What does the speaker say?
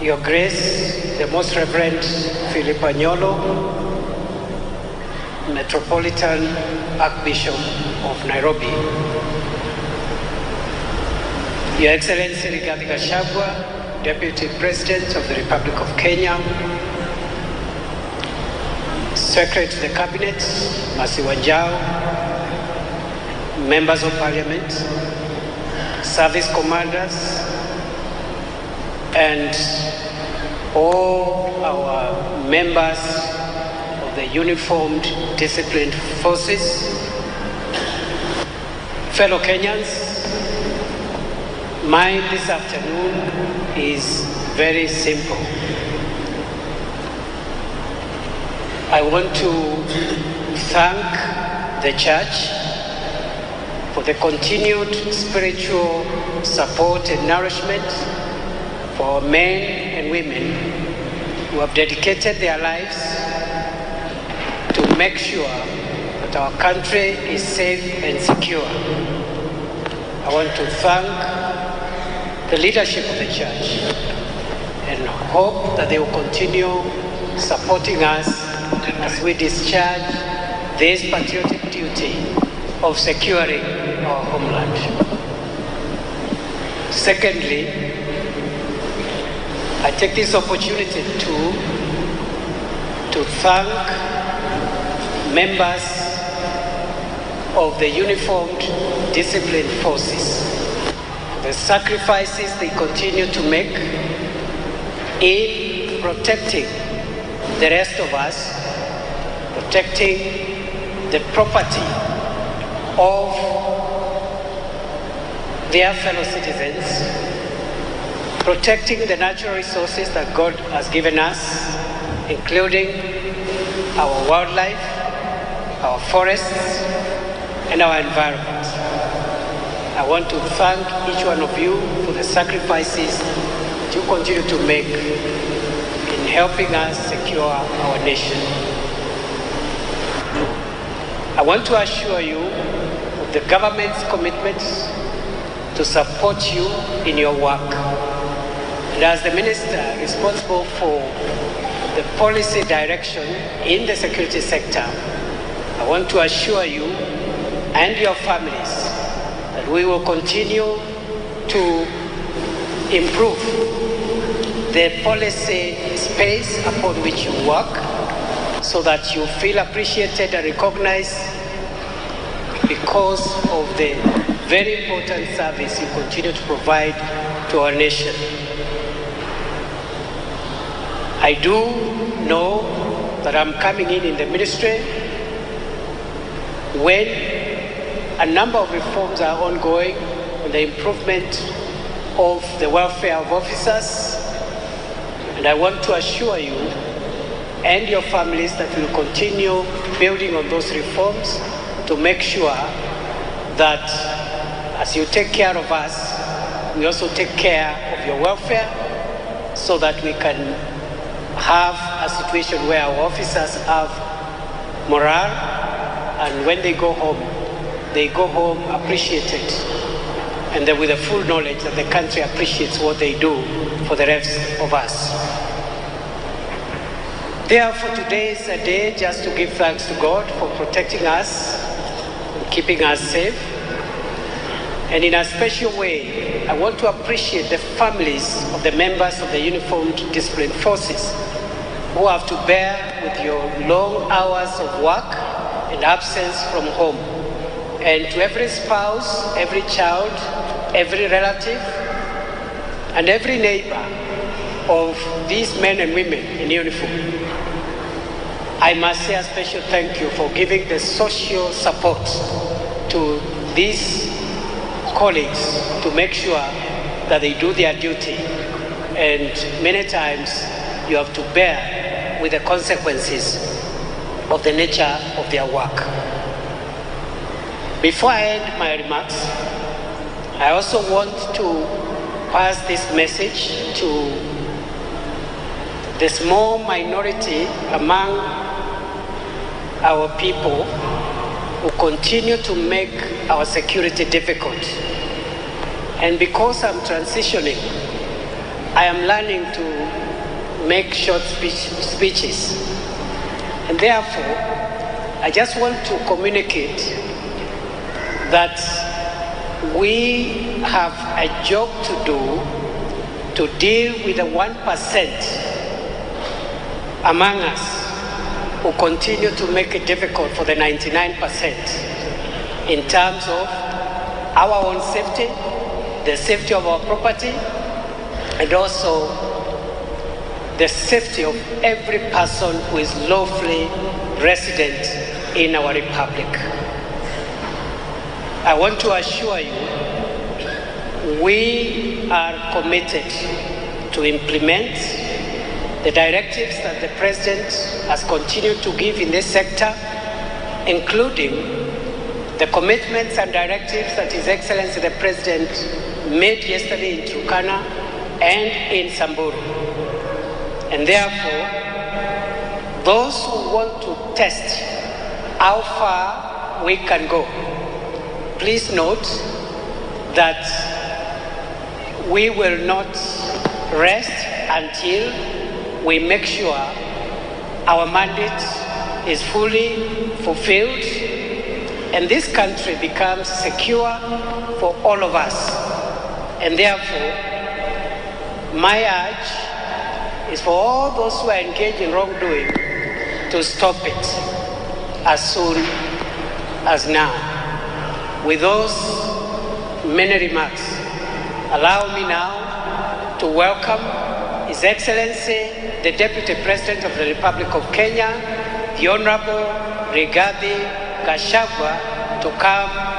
Your Grace, the Most Reverend Philip Anyolo, Metropolitan Archbishop of Nairobi, Your Excellency Rigathi Gachagua, Deputy President of the Republic of Kenya, Secretary to the Cabinet, Mercy Wanjau, Members of Parliament, Service Commanders, and all our members of the uniformed disciplined forces, fellow Kenyans, mine this afternoon is very simple. I want to thank the Church for the continued spiritual support and nourishment for men and women who have dedicated their lives to make sure that our country is safe and secure. I want to thank the leadership of the Church and hope that they will continue supporting us as we discharge this patriotic duty of securing our homeland. Secondly, I take this opportunity to thank members of the uniformed disciplined forces for the sacrifices they continue to make in protecting the rest of us, protecting the property of their fellow citizens, protecting the natural resources that God has given us, including our wildlife, our forests, and our environment. I want to thank each one of you for the sacrifices that you continue to make in helping us secure our nation. I want to assure you of the government's commitment to support you in your work. And as the minister responsible for the policy direction in the security sector, I want to assure you and your families that we will continue to improve the policy space upon which you work so that you feel appreciated and recognized because of the very important service you continue to provide to our nation. I do know that I'm coming in the ministry when a number of reforms are ongoing on the improvement of the welfare of officers, and I want to assure you and your families that we will continue building on those reforms to make sure that as you take care of us, we also take care of your welfare so that we can have a situation where our officers have morale, and when they go home appreciated, and then with the full knowledge that the country appreciates what they do for the rest of us. Therefore, today is a day just to give thanks to God for protecting us and keeping us safe. And in a special way, I want to appreciate the families of the members of the uniformed disciplined forces who have to bear with your long hours of work and absence from home. And to every spouse, every child, every relative, and every neighbor of these men and women in uniform, I must say a special thank you for giving the social support to these colleagues to make sure that they do their duty. And many times you have to bear with the consequences of the nature of their work. Before I end my remarks, I also want to pass this message to the small minority among our people who continue to make our security difficult. And because I'm transitioning, I am learning to make short speeches. And therefore, I just want to communicate that we have a job to do to deal with the 1% among us who continue to make it difficult for the 99% in terms of our own safety, the safety of our property, and also the safety of every person who is lawfully resident in our republic. I want to assure you, we are committed to implement the directives that the President has continued to give in this sector, including the commitments and directives that His Excellency the President made yesterday in Turkana and in Samburu. And therefore, those who want to test how far we can go, please note that we will not rest until we make sure our mandate is fully fulfilled and this country becomes secure for all of us. And therefore, my urge is for all those who are engaged in wrongdoing to stop it as soon as now. With those many remarks, allow me now to welcome His Excellency, the Deputy President of the Republic of Kenya, the Honorable Rigathi Gachagua, to come